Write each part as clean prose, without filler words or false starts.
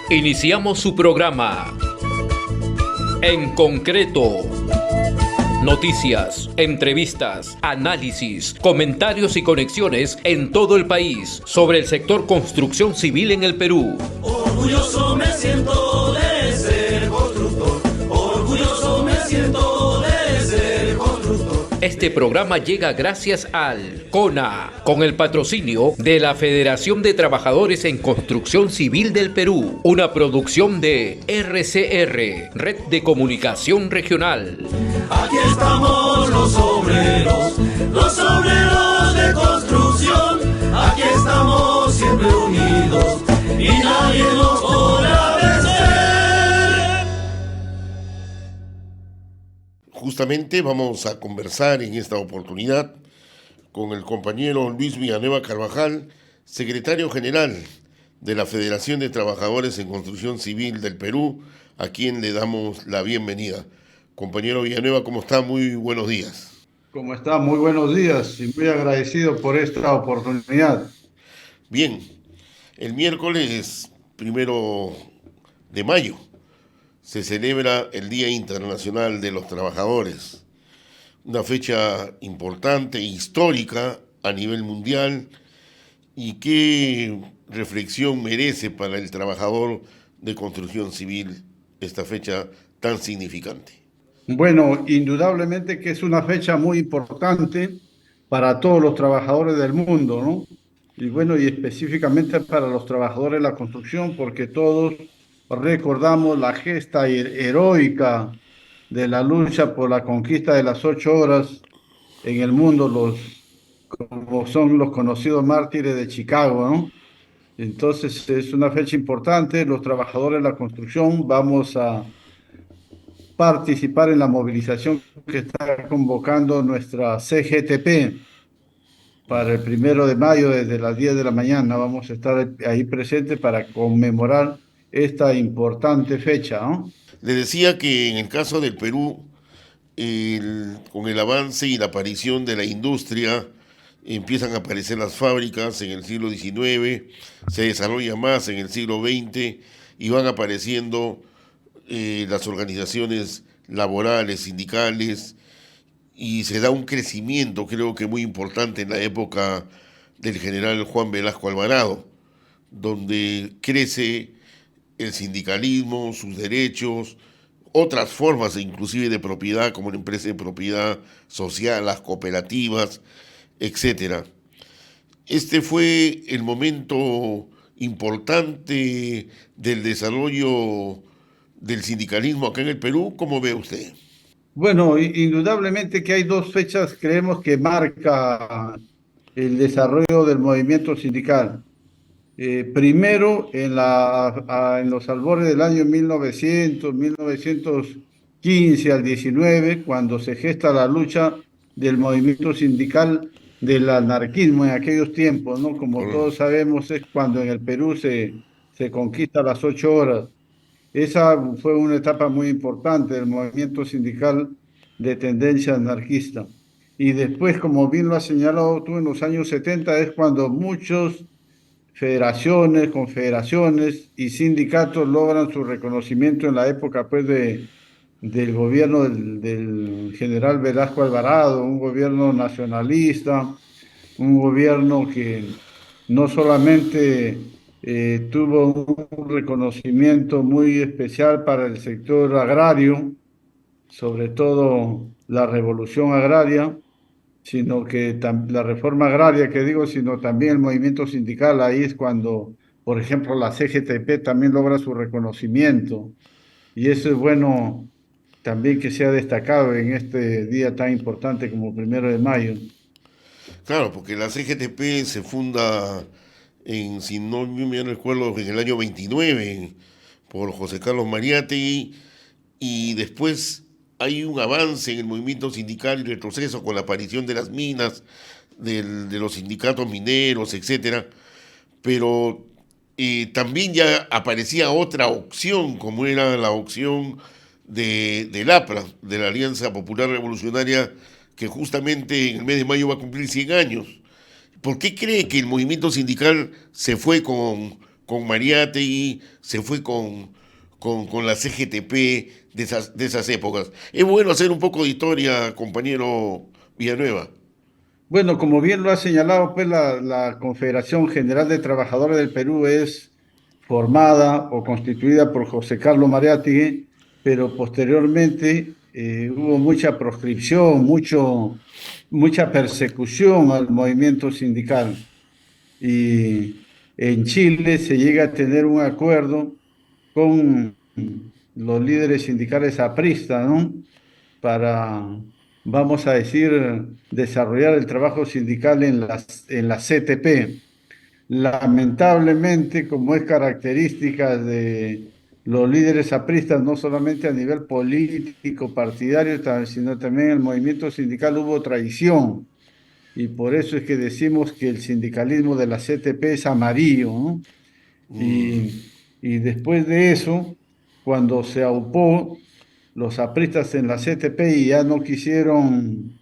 Iniciamos su programa. En concreto, noticias, entrevistas, análisis, comentarios y conexiones en todo el país sobre el sector construcción civil en el Perú. Orgulloso me siento de ser constructor. Orgulloso me siento de ser constructor. Este programa llega gracias al CONA, con el patrocinio de la Federación de Trabajadores en Construcción Civil del Perú, una producción de RCR, Red de Comunicación Regional. Aquí estamos los obreros de construcción. Aquí estamos siempre unidos y nadie nos podrá vencer. Justamente vamos a conversar en esta oportunidad con el compañero Luis Villanueva Carvajal, secretario general de la Federación de Trabajadores en Construcción Civil del Perú, a quien le damos la bienvenida. Compañero Villanueva, ¿cómo está? Muy buenos días. ¿Cómo está? Muy buenos días y muy agradecido por esta oportunidad. Bien, el miércoles 1 de mayo se celebra el Día Internacional de los Trabajadores, una fecha importante e histórica a nivel mundial, y qué reflexión merece para el trabajador de construcción civil esta fecha tan significante. Bueno, indudablemente que es una fecha muy importante para todos los trabajadores del mundo, ¿no? Y bueno, y específicamente para los trabajadores de la construcción, porque todos recordamos la gesta heroica de la lucha por la conquista de las 8 horas en el mundo, como son los conocidos mártires de Chicago, ¿no? Entonces es una fecha importante. Los trabajadores de la construcción vamos a participar en la movilización que está convocando nuestra CGTP para el 1 de mayo desde las 10 de la mañana. Vamos a estar ahí presentes para conmemorar esta importante fecha, ¿no? Le decía que en el caso del Perú, con el avance y la aparición de la industria, empiezan a aparecer las fábricas en el siglo XIX, se desarrolla más en el siglo XX y van apareciendo las organizaciones laborales, sindicales, y se da un crecimiento, creo que muy importante, en la época del general Juan Velasco Alvarado, donde crece el sindicalismo, sus derechos, otras formas inclusive de propiedad, como la empresa de propiedad social, las cooperativas, etcétera. Este fue el momento importante del desarrollo del sindicalismo acá en el Perú. ¿Cómo ve usted? Bueno, indudablemente que hay dos fechas, creemos, que marca el desarrollo del movimiento sindical. Primero, en los albores del año 1915 al 19, cuando se gesta la lucha del movimiento sindical del anarquismo en aquellos tiempos, ¿no? Como todos sabemos, es cuando en el Perú se conquista las 8 horas. Esa fue una etapa muy importante del movimiento sindical de tendencia anarquista. Y después, como bien lo has señalado tú, en los años 70 es cuando muchos federaciones, confederaciones y sindicatos logran su reconocimiento en la época, pues, del gobierno del general Velasco Alvarado, un gobierno nacionalista, un gobierno que no solamente tuvo un reconocimiento muy especial para el sector agrario, sobre todo la revolución agraria, sino que la reforma agraria que digo, sino también el movimiento sindical. Ahí es cuando, por ejemplo, la CGTP también logra su reconocimiento. Y eso es bueno también que sea destacado en este día tan importante como 1 de mayo. Claro, porque la CGTP se funda, si no me recuerdo, en el año 29 por José Carlos Mariátegui, y después hay un avance en el movimiento sindical y retroceso con la aparición de las minas, de los sindicatos mineros, etcétera. Pero también ya aparecía otra opción, como era la opción del APRA, de la Alianza Popular Revolucionaria, que justamente en el mes de mayo va a cumplir 100 años. ¿Por qué cree que el movimiento sindical se fue con Mariátegui, se fue con la CGTP de esas épocas. Es bueno hacer un poco de historia, compañero Villanueva. Bueno, como bien lo ha señalado, pues la Confederación General de Trabajadores del Perú es formada o constituida por José Carlos Mariátegui, pero posteriormente hubo mucha proscripción, mucha persecución al movimiento sindical. Y en Chile se llega a tener un acuerdo con los líderes sindicales apristas, ¿no? Para, vamos a decir, desarrollar el trabajo sindical en la CTP. Lamentablemente, como es característica de los líderes apristas, no solamente a nivel político, partidario, sino también en el movimiento sindical hubo traición. Y por eso es que decimos que el sindicalismo de la CTP es amarillo, ¿no? Y después de eso, cuando se aupó los apristas en la CTP y ya no quisieron,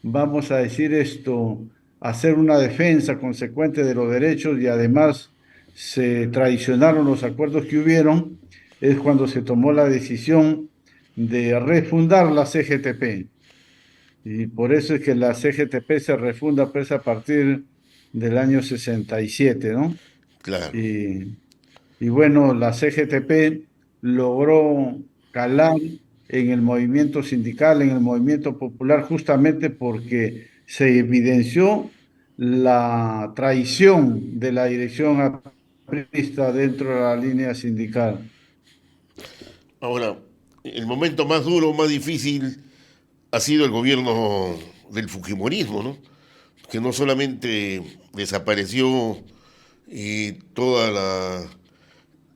vamos a decir esto, hacer una defensa consecuente de los derechos y además se traicionaron los acuerdos que hubieron, es cuando se tomó la decisión de refundar la CGTP. Y por eso es que la CGTP se refunda pues a partir del año 67, ¿no? Claro. Y bueno, la CGTP logró calar en el movimiento sindical, en el movimiento popular, justamente porque se evidenció la traición de la dirección aprista dentro de la línea sindical. Ahora, el momento más duro, más difícil ha sido el gobierno del Fujimorismo, ¿no? Que no solamente desapareció toda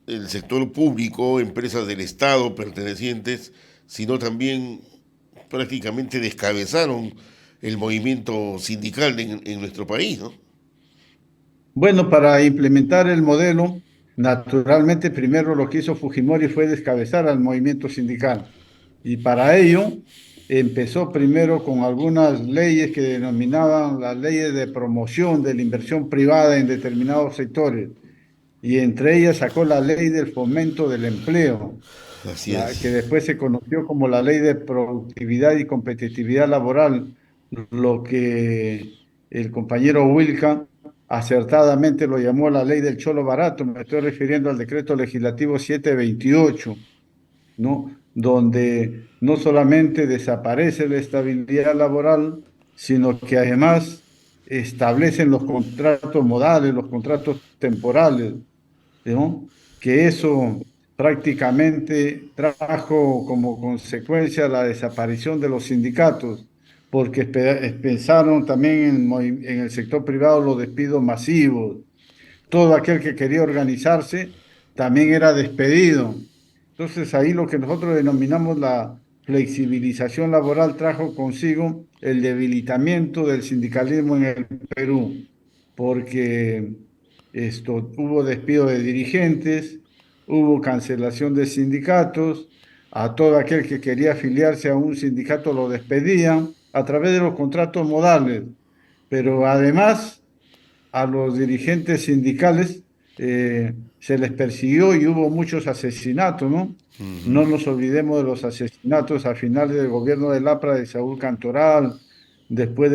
el sector público, empresas del Estado pertenecientes, sino también prácticamente descabezaron el movimiento sindical en nuestro país, ¿no? Bueno, para implementar el modelo, naturalmente primero lo que hizo Fujimori fue descabezar al movimiento sindical. Y para ello empezó primero con algunas leyes que denominaban las leyes de promoción de la inversión privada en determinados sectores. Y entre ellas sacó la ley del fomento del empleo, Así que es. después se conoció como la ley de productividad y competitividad laboral, lo que el compañero Wilka acertadamente lo llamó la ley del cholo barato. Me estoy refiriendo al decreto legislativo 728, ¿no? Donde no solamente desaparece la estabilidad laboral, sino que además establecen los contratos modales, los contratos temporales, ¿no? Que eso prácticamente trajo como consecuencia la desaparición de los sindicatos, porque pensaron también en el sector privado los despidos masivos. Todo aquel que quería organizarse también era despedido. Entonces ahí lo que nosotros denominamos la flexibilización laboral trajo consigo el debilitamiento del sindicalismo en el Perú, porque hubo despido de dirigentes, hubo cancelación de sindicatos, a todo aquel que quería afiliarse a un sindicato lo despedían a través de los contratos modales, pero además a los dirigentes sindicales se les persiguió y hubo muchos asesinatos, ¿no? No nos olvidemos de los asesinatos a finales del gobierno del APRA de Saúl Cantoral, después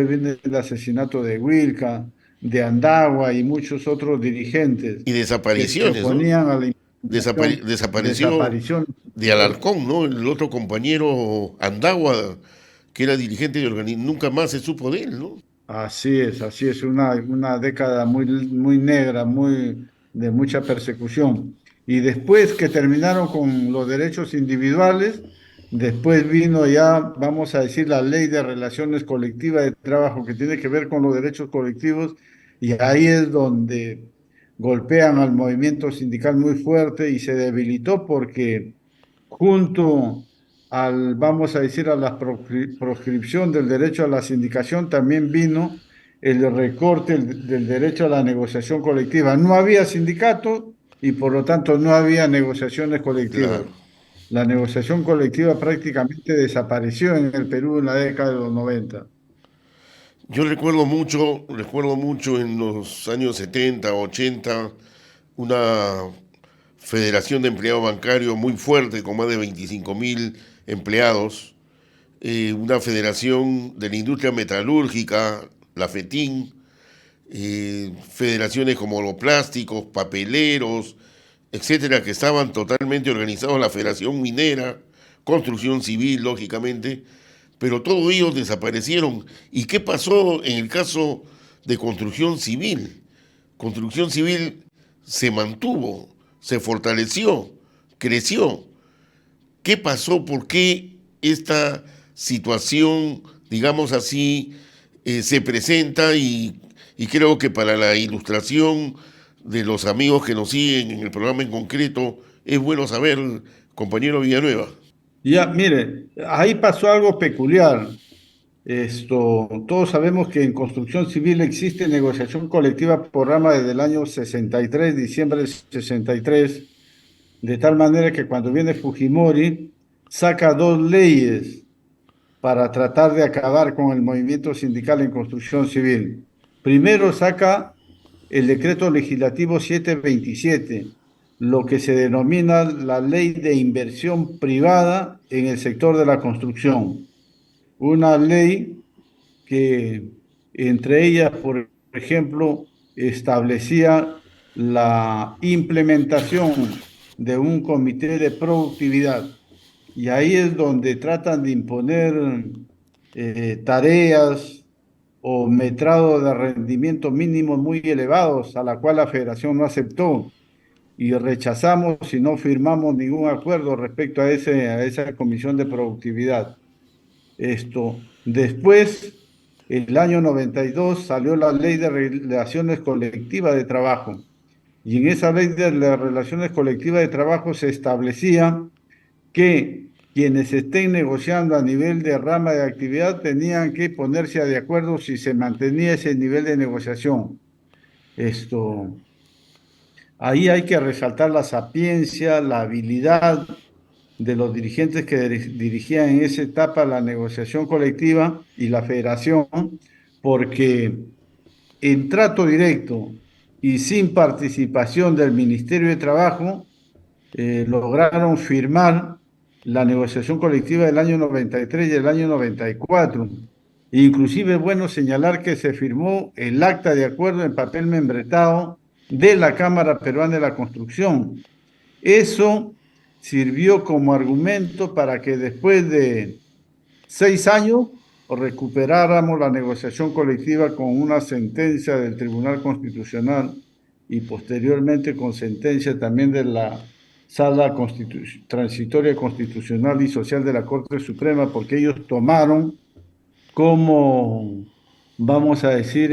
viene el asesinato de Wilca, de Andagua y muchos otros dirigentes Y que se desapariciones, ¿no? oponían a la implementación, Desapareció desaparición. de Alarcón, ¿no? El otro compañero Andagua, que era dirigente de organismo, nunca más se supo de él, ¿no? Así es, una década muy negra, de mucha persecución. Y después que terminaron con los derechos individuales, después vino ya, vamos a decir, la ley de relaciones colectivas de trabajo que tiene que ver con los derechos colectivos, y ahí es donde golpean al movimiento sindical muy fuerte y se debilitó porque junto vamos a decir, a la proscripción del derecho a la sindicación, también vino el recorte del derecho a la negociación colectiva. No había sindicato y por lo tanto no había negociaciones colectivas. Claro. La negociación colectiva prácticamente desapareció en el Perú en la década de los 90. Yo recuerdo mucho en los años 70, 80, una federación de empleados bancarios muy fuerte, con más de 25.000 empleados, una federación de la industria metalúrgica, la FETIN, federaciones como los plásticos, papeleros, etcétera, que estaban totalmente organizados, la Federación Minera, Construcción Civil, lógicamente, pero todos ellos desaparecieron. ¿Y qué pasó en el caso de Construcción Civil? Construcción Civil se mantuvo, se fortaleció, creció. ¿Qué pasó? ¿Por qué esta situación, digamos así, se presenta? Y creo que para la ilustración de los amigos que nos siguen en el programa en concreto, es bueno saber, compañero Villanueva. Ya, mire, ahí pasó algo peculiar. Todos sabemos que en construcción civil existe negociación colectiva por rama desde el año 63, diciembre del 63, de tal manera que cuando viene Fujimori, saca dos leyes para tratar de acabar con el movimiento sindical en construcción civil. Primero saca el decreto legislativo 727, lo que se denomina la ley de inversión privada en el sector de la construcción. Una ley que entre ellas, por ejemplo, establecía la implementación de un comité de productividad. Y ahí es donde tratan de imponer tareas o metrados de rendimiento mínimo muy elevados, a la cual la federación no aceptó y rechazamos y no firmamos ningún acuerdo respecto a esa comisión de productividad. Después, el año 92 salió la Ley de Relaciones Colectivas de Trabajo, y en esa Ley de las Relaciones Colectivas de Trabajo se establecía que quienes estén negociando a nivel de rama de actividad tenían que ponerse de acuerdo si se mantenía ese nivel de negociación. Ahí hay que resaltar la sapiencia, la habilidad de los dirigentes que dirigían en esa etapa la negociación colectiva y la federación, porque en trato directo y sin participación del Ministerio de Trabajo, lograron firmar la negociación colectiva del año 93 y el año 94. Inclusive es bueno señalar que se firmó el acta de acuerdo en papel membretado de la Cámara Peruana de la Construcción. Eso sirvió como argumento para que después de 6 años recuperáramos la negociación colectiva con una sentencia del Tribunal Constitucional y posteriormente con sentencia también de la Sala Transitoria Constitucional y Social de la Corte Suprema, porque ellos tomaron como, vamos a decir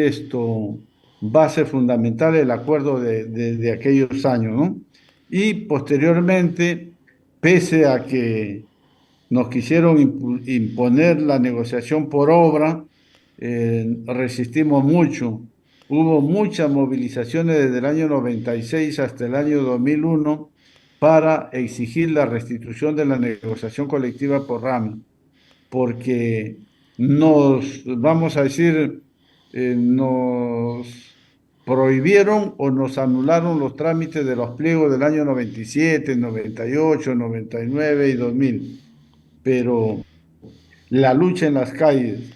base fundamental el acuerdo de aquellos años, ¿no? Y posteriormente, pese a que nos quisieron imponer la negociación por obra, resistimos mucho. Hubo muchas movilizaciones desde el año 96 hasta el año 2001 para exigir la restitución de la negociación colectiva por rama, porque vamos a decir, nos prohibieron o nos anularon los trámites de los pliegos del año 97, 98, 99 y 2000. Pero la lucha en las calles,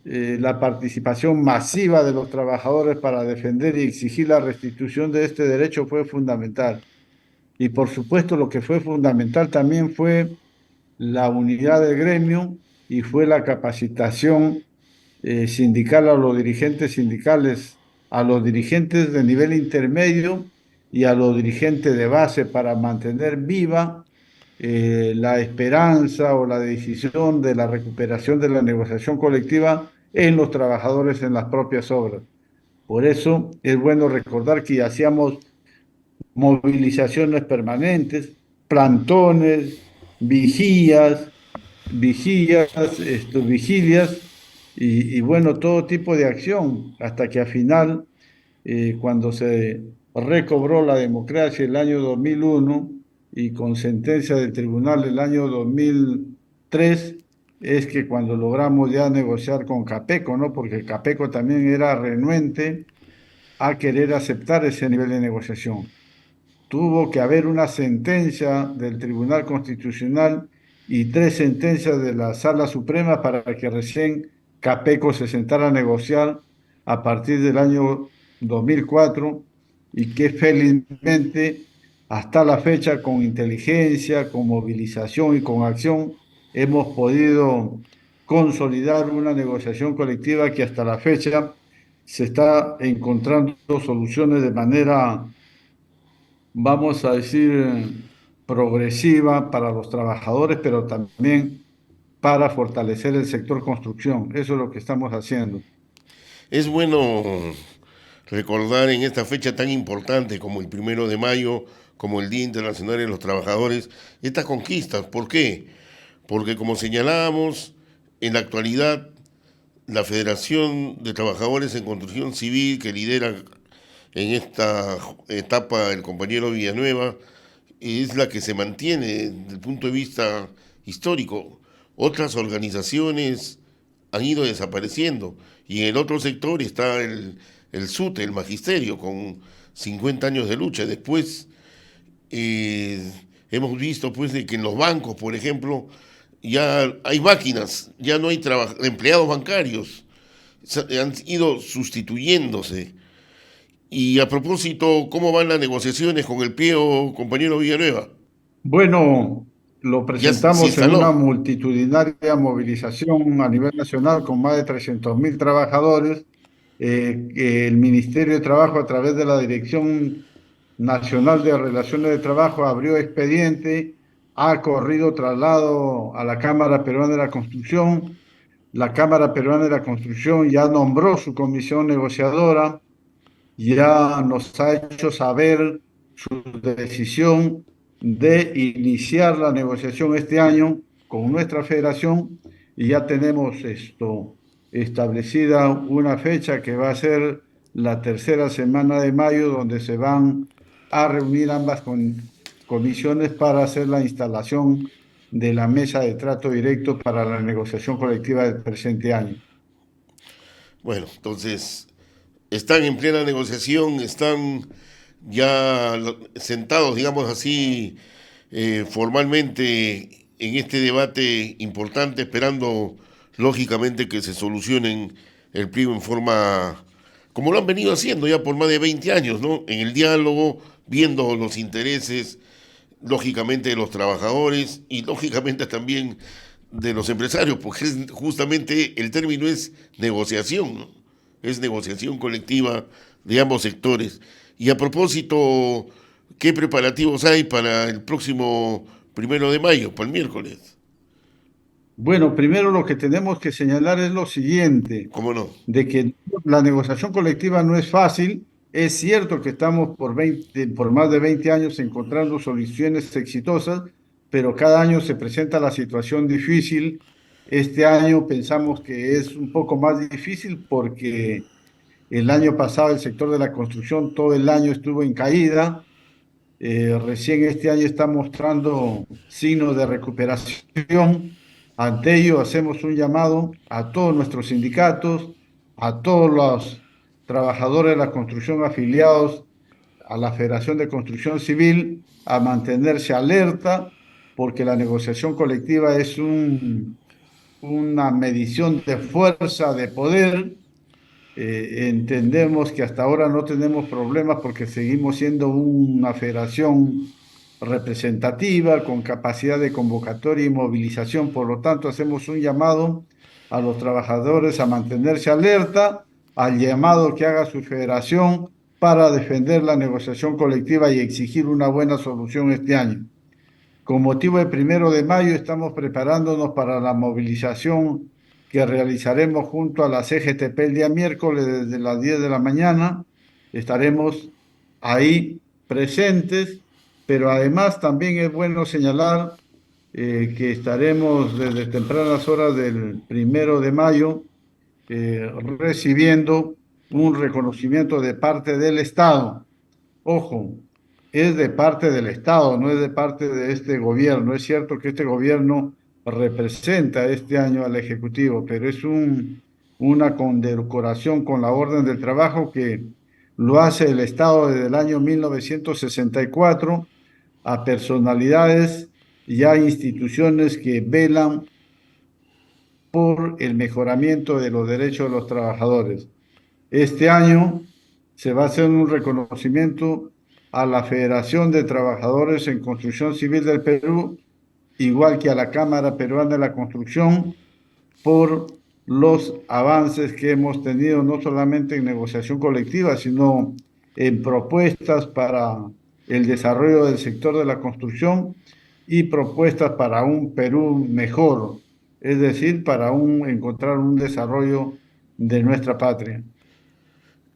la participación masiva de los trabajadores para defender y exigir la restitución de este derecho fue fundamental. Y por supuesto lo que fue fundamental también fue la unidad del gremio y fue la capacitación sindical a los dirigentes sindicales, a los dirigentes de nivel intermedio y a los dirigentes de base para mantener viva la esperanza o la decisión de la recuperación de la negociación colectiva en los trabajadores en las propias obras. Por eso es bueno recordar que hacíamos movilizaciones permanentes, plantones, vigilias, y bueno, todo tipo de acción, hasta que al final, cuando se recobró la democracia el año 2001 y con sentencia del tribunal el año 2003, es que cuando logramos ya negociar con Capeco, ¿no? Porque Capeco también era renuente a querer aceptar ese nivel de negociación. tuvo que haber una sentencia del Tribunal Constitucional y 3 sentencias de la Sala Suprema para que recién Capeco se sentara a negociar a partir del año 2004 y que felizmente hasta la fecha con inteligencia, con movilización y con acción hemos podido consolidar una negociación colectiva que hasta la fecha se está encontrando soluciones de manera, vamos a decir, progresiva para los trabajadores, pero también para fortalecer el sector construcción. Eso es lo que estamos haciendo. Es bueno recordar en esta fecha tan importante como el 1 de mayo, como el Día Internacional de los Trabajadores, estas conquistas. ¿Por qué? Porque como señalábamos, en la actualidad la Federación de Trabajadores en Construcción Civil que lidera en esta etapa el compañero Villanueva es la que se mantiene desde el punto de vista histórico. Otras organizaciones han ido desapareciendo y en el otro sector está el SUTE, el magisterio, con 50 años de lucha. Después hemos visto pues de que en los bancos, por ejemplo, ya hay máquinas, ya no hay empleados bancarios, han ido sustituyéndose. Y a propósito, ¿cómo van las negociaciones con el PIO, compañero Villanueva? Bueno, lo Ya se presentamos en una instaló. multitudinaria movilización a nivel nacional con más de 300.000 trabajadores. Que el Ministerio de Trabajo, a través de la Dirección Nacional de Relaciones de Trabajo, abrió expediente, ha corrido traslado a la Cámara Peruana de la Construcción. La Cámara Peruana de la Construcción ya nombró su comisión negociadora, ya nos ha hecho saber su decisión de iniciar la negociación este año con nuestra federación y ya tenemos esto establecida una fecha que va a ser la tercera semana de mayo, donde se van a reunir ambas comisiones para hacer la instalación de la mesa de trato directo para la negociación colectiva del presente año. Bueno, entonces están en plena negociación, están ya sentados, digamos así, formalmente en este debate importante, esperando lógicamente que se solucionen el pliego en forma, como lo han venido haciendo ya por más de 20 años, ¿no? En el diálogo, viendo los intereses, lógicamente, de los trabajadores y lógicamente también de los empresarios, porque justamente el término es negociación, ¿no? Es negociación colectiva de ambos sectores. Y a propósito, ¿qué preparativos hay para el próximo 1 de mayo, para el miércoles? Bueno, primero lo que tenemos que señalar es lo siguiente, ¿Cómo no? de que la negociación colectiva no es fácil. Es cierto que estamos por más de 20 años encontrando soluciones exitosas, pero cada año se presenta la situación difícil. Este año pensamos que es un poco más difícil porque el año pasado el sector de la construcción todo el año estuvo en caída. Recién este año está mostrando signos de recuperación. Ante ello, hacemos un llamado a todos nuestros sindicatos, a todos los trabajadores de la construcción afiliados a la Federación de Construcción Civil, a mantenerse alerta, porque la negociación colectiva es una medición de fuerza, de poder. Entendemos que hasta ahora no tenemos problemas porque seguimos siendo una federación representativa, con capacidad de convocatoria y movilización. Por lo tanto, hacemos un llamado a los trabajadores a mantenerse alerta al llamado que haga su federación para defender la negociación colectiva y exigir una buena solución este año. Con motivo del 1 de mayo, estamos preparándonos para la movilización que realizaremos junto a la CGTP el día miércoles desde las 10 de la mañana. Estaremos ahí presentes, pero además también es bueno señalar que estaremos desde tempranas horas del 1 de mayo recibiendo un reconocimiento de parte del Estado. Ojo, es de parte del Estado, no es de parte de este gobierno. Es cierto que este gobierno representa este año al Ejecutivo, pero es una condecoración con la orden del trabajo que lo hace el Estado desde el año 1964 a personalidades y a instituciones que velan por el mejoramiento de los derechos de los trabajadores. Este año se va a hacer un reconocimiento a la Federación de Trabajadores en Construcción Civil del Perú, igual que a la Cámara Peruana de la Construcción, por los avances que hemos tenido, no solamente en negociación colectiva, sino en propuestas para el desarrollo del sector de la construcción y propuestas para un Perú mejor, es decir, para encontrar un desarrollo de nuestra patria.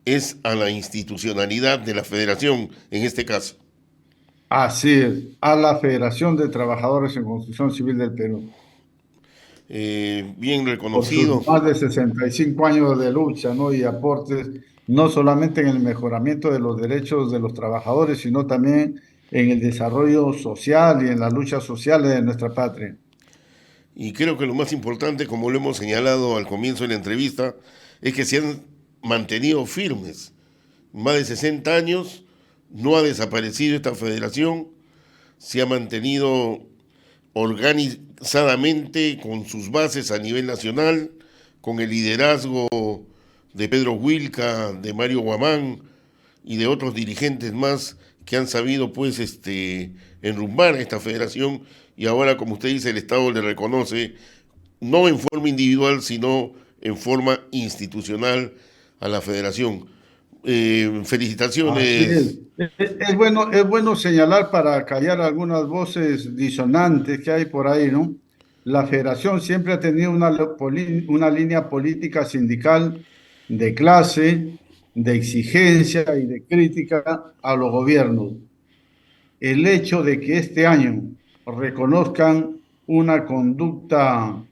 Es a la institucionalidad de la federación en este caso. Así es, a la Federación de Trabajadores en Construcción Civil del Perú. Bien Por reconocido. sus más de 65 años de lucha, ¿no? Y aportes, no solamente en el mejoramiento de los derechos de los trabajadores, sino también en el desarrollo social y en las luchas sociales de nuestra patria. Y creo que lo más importante, como lo hemos señalado al comienzo de la entrevista, es que se han mantenido firmes. Más de 60 años, no ha desaparecido esta federación, se ha mantenido organizadamente con sus bases a nivel nacional, con el liderazgo de Pedro Wilca, de Mario Guamán y de otros dirigentes más que han sabido pues enrumbar a esta federación, y ahora, como usted dice, el Estado le reconoce no en forma individual sino en forma institucional a la federación. Felicitaciones. Es bueno señalar para callar algunas voces disonantes que hay por ahí, ¿no? La federación siempre ha tenido una línea política sindical de clase, de exigencia y de crítica a los gobiernos. El hecho de que este año reconozcan una conducta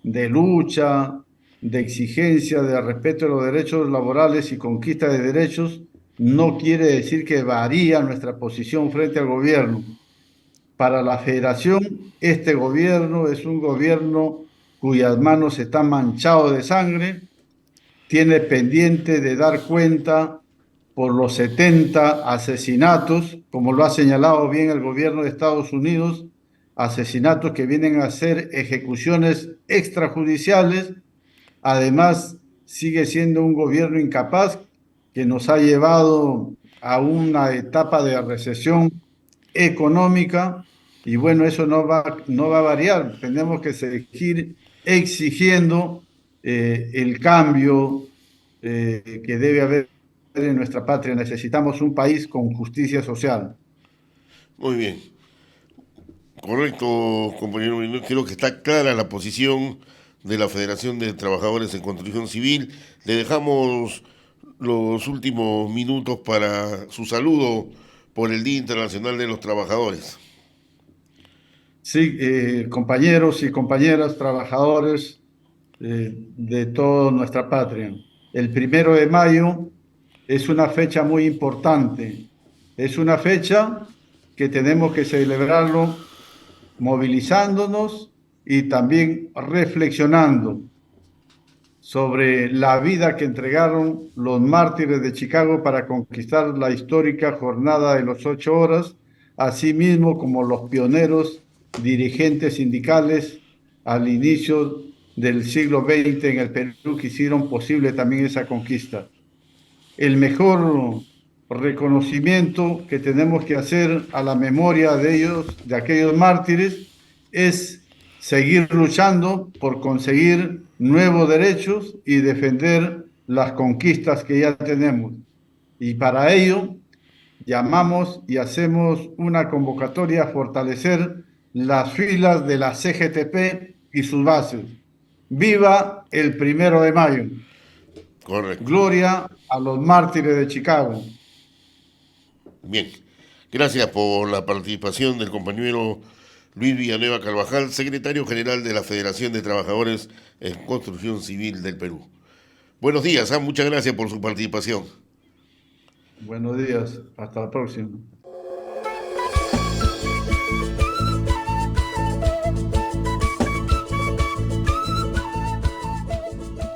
de lucha, de exigencia, de respeto de los derechos laborales y conquista de derechos, no quiere decir que varía nuestra posición frente al gobierno. Para la federación, este gobierno es un gobierno cuyas manos están manchadas de sangre, tiene pendiente de dar cuenta por los 70 asesinatos, como lo ha señalado bien el gobierno de Estados Unidos, asesinatos que vienen a ser ejecuciones extrajudiciales. Además, sigue siendo un gobierno incapaz que nos ha llevado a una etapa de recesión económica, y bueno, eso no va a variar. Tenemos que seguir exigiendo el cambio que debe haber en nuestra patria. Necesitamos un país con justicia social. Muy bien. Correcto, compañero. Creo que está clara la posición de la Federación de Trabajadores en Construcción Civil. Le dejamos los últimos minutos para su saludo por el Día Internacional de los Trabajadores. Sí, compañeros y compañeras, trabajadores de toda nuestra patria. El 1 de mayo es una fecha muy importante. Es una fecha que tenemos que celebrarlo movilizándonos y también reflexionando sobre la vida que entregaron los mártires de Chicago para conquistar la histórica jornada de las 8 horas, así mismo como los pioneros dirigentes sindicales al inicio del siglo XX en el Perú que hicieron posible también esa conquista. El mejor reconocimiento que tenemos que hacer a la memoria de ellos, de aquellos mártires, es seguir luchando por conseguir nuevos derechos y defender las conquistas que ya tenemos. Y para ello llamamos y hacemos una convocatoria a fortalecer las filas de la CGTP y sus bases. ¡Viva el 1 de mayo! Correcto. Gloria a los mártires de Chicago. Bien. Gracias por la participación del compañero Luis Villanueva Carvajal, secretario general de la Federación de Trabajadores en Construcción Civil del Perú. Buenos días, muchas gracias por su participación. Buenos días, hasta la próxima.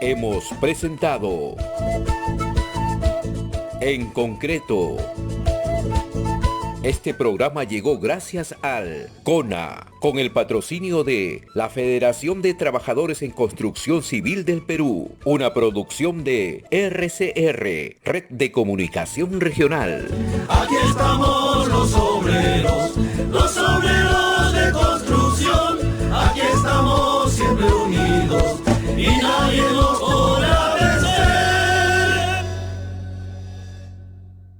Hemos presentado En concreto, este programa llegó gracias al CONA, con el patrocinio de la Federación de Trabajadores en Construcción Civil del Perú, una producción de RCR, Red de Comunicación Regional. Aquí estamos los obreros de construcción, aquí estamos siempre unidos.